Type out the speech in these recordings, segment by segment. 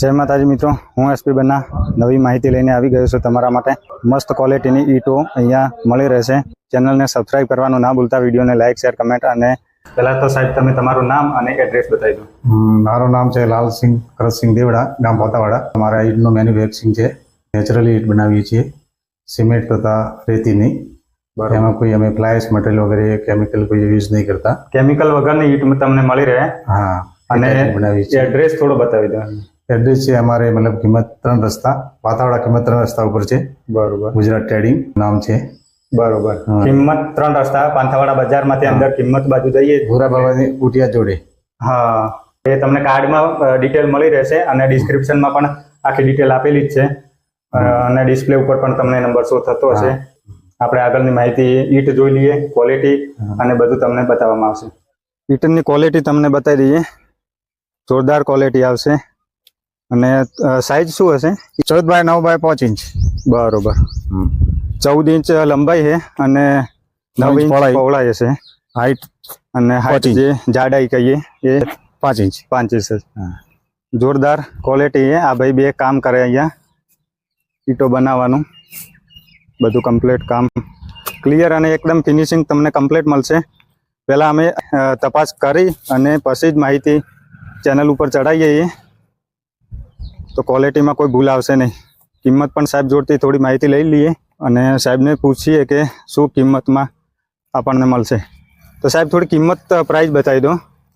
જય માતાજી મિત્રો, હું એસપી બન્ના નવી માહિતી લઈને આવી ગયો છું તમારા માટે। મસ્ત ક્વોલિટીની ઈંટો અહીંયા મળી રહેશે। ચેનલને સબસ્ક્રાઇબ કરવાનું ના ભૂલતા, વિડીયોને લાઇક શેર કમેન્ટ। અને પહેલાં તો સાહેબ તમે તમારું નામ અને એડ્રેસ બતાવી દો। મારું નામ છે લાલસિંહ કરતસિંહ દેવડા, ગામ પોતાવાડા। અમારા ઈંટનું મેન્યુફેક્ચરિંગ છે। નેચરલી ઈંટ બનાવીએ છીએ, સિમેન્ટ તથા રેતીની। એમાં કોઈ અમે ફ્લાયસ મટીરિયલ વગેરે કેમિકલ કોઈ યુઝ નહીં કરતા। કેમિકલ વગરની ઈંટ તમને મળી રહે। હા, અને બનાવીએ છીએ। એડ્રેસ થોડો બતાવી દો। એડ્રેસ છે અમારે મતલબ કિંમત 3 રસ્તા, પાતાવાડા કિંમત 3 રસ્તા ઉપર છે। બરોબર, ગુજરાત ટ્રેડિંગ નામ છે। બરોબર, કિંમત 3 રસ્તા, પાંથાવાડા બજારમાંથી અંદર કિંમત બાજુ જઈએ, ભૂરા બાબાની ઉટિયા જોડે। હા, એ તમને કાર્ડમાં ડિટેલ મળી રહેશે અને ડિસ્ક્રિપ્શનમાં પણ આખી ડિટેલ આપેલી જ છે। અને ડિસ્પ્લે ઉપર પણ તમને નંબર શો થતો હશે। આપણે આગળની માહિતી ઈંટ જોઈ લઈએ, ક્વોલિટી અને બધું તમને બતાવવામાં આવશે। ઈંટની ક્વોલિટી તમને બતાવી દઈએ, જોરદાર ક્વોલિટી આવશે। અને સાઇઝ શું હશે? 14 બાય 9 બાય 5 ઇંચ। બરોબર, 14 ઇંચ લંબાઈ છે અને 9 ઇંચ પહોળાઈ હશે। હાઈટ અને હાઈટ જે જાડાઈ કહીએ એ 5 ઇંચ 5 ઇંચ છે। જોરદાર ક્વોલિટી છે। આ ભાઈ બે કામ કરે અહીંયા, ઈંટો બનાવવાનું બધું કમ્પ્લીટ કામ ક્લિયર અને એકદમ ફિનિશિંગ તમને કમ્પ્લીટ મળશે। પહેલાં અમે તપાસ કરી અને પછી જ માહિતી ચેનલ ઉપર ચડાવીએ છીએ, તો ક્વોલિટીમાં કોઈ ભૂલ આવશે નહીં। કિંમત પણ સાહેબ જોડતી થોડી માહિતી લઈ લઈએ અને સાહેબને પૂછીએ કે શું કિંમતમાં આપણને મળશે। તો સાહેબ થોડી કિંમત પ્રાઇસ બતાવી દો।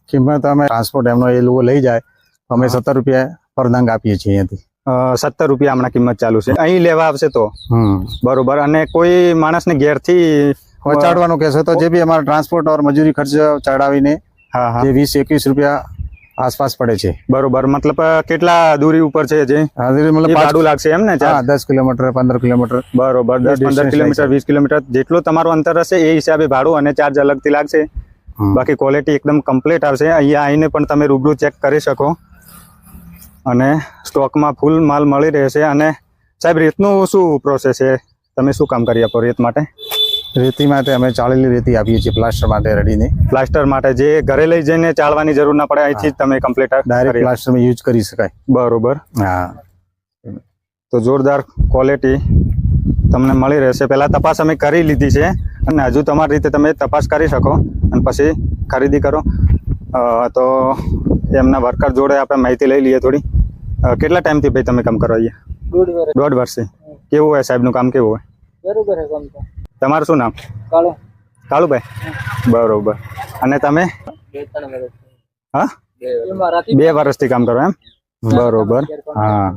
કિંમત અમે ટ્રાન્સપોર્ટ એમનો એ લોકો લઈ જાય તો અમે 17 રૂપિયા પર નંગ આપીએ છીએ અહીંયાથી। 17 રૂપિયા હમણાં કિંમત ચાલુ છે, અહીં લેવા આવશે તો? બરોબર। અને કોઈ માણસને ઘેરથી પહોંચાડવાનું કહેશે તો જે બી અમારા ટ્રાન્સપોર્ટ ઓર મજૂરી ખર્ચ ચડાવીને જે 20-21 રૂપિયા આસપાસ પડે છે। બરોબર, મતલબ કેટલા દૂરી ઉપર છે? જે મતલબ ભાડું લાગશે એમ ને? 10 કિલોમીટર 15 કિલોમીટર। બરોબર, 10-15 કિલોમીટર 20 કિલોમીટર જેટલું તમારું અંતર હશે એ હિસાબે ભાડું અને ચાર્જ અલગથી લાગશે। બાકી ક્વોલિટી એકદમ કમ્પ્લીટ આવશે। અહીંયા આવીને પણ તમે રૂબરૂ ચેક કરી શકો અને સ્ટોકમાં ફૂલ માલ મળી રહેશે। અને સાહેબ રેતનું શું પ્રોસેસ છે? તમે શું કામ કરી આપો રેત માટે? રેતી માટે અમે ચાળેલી રેતી આપીએ છીએ, પ્લાસ્ટર માટે રેડીને। પ્લાસ્ટર માટે જે ઘરે લઈ જઈને ચાળવાની જરૂર ના પડે, અહીંથી જ તમે કમ્પ્લીટ ડાયરેક્ટ પ્લાસ્ટરમાં યુઝ કરી શકાય। બરોબર, હા। તો જોરદાર ક્વોલિટી તમને મળી રહેશે। પહેલાં તપાસ અમે કરી લીધી છે અને હજુ તમારી રીતે તમે તપાસ કરી શકો અને પછી ખરીદી કરો। તો એમના વર્કર જોડે આપણે માહિતી લઈ લઈએ થોડી। કેટલા ટાઈમથી ભાઈ તમે કામ કરો અહીંયા? 1.5 વર્ષથી। કેવું હોય સાહેબનું કામ, કેવું હોય? બરોબર છે કામ તો। તમારું શું નામ? કાળુભાઈ। બરોબર। અને તમે? હા, 2 વર્ષથી કામ કરો એમ? બરોબર, હા।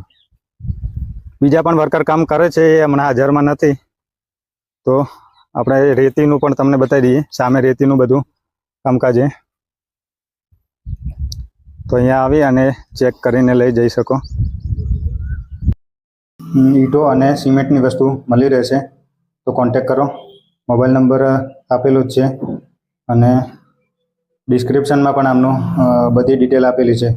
બીજા પણ વર્કર કામ કરે છે, એ હમણાં હાજરમાં નથી, તો આપણે રેતીનું પણ તમને બતાવી દઈએ। સામે રેતીનું બધું કામકાજ છે, તો અહીંયા આવી અને ચેક કરીને લઈ જઈ શકો। ઈંટો અને સિમેન્ટની વસ્તુ મળી રહેશે, તો કોન્ટેક કરો। મોબાઈલ નંબર આપેલો જ છે અને ડિસ્ક્રિપ્શનમાં પણ આમનું બધી ડિટેલ આપેલી છે।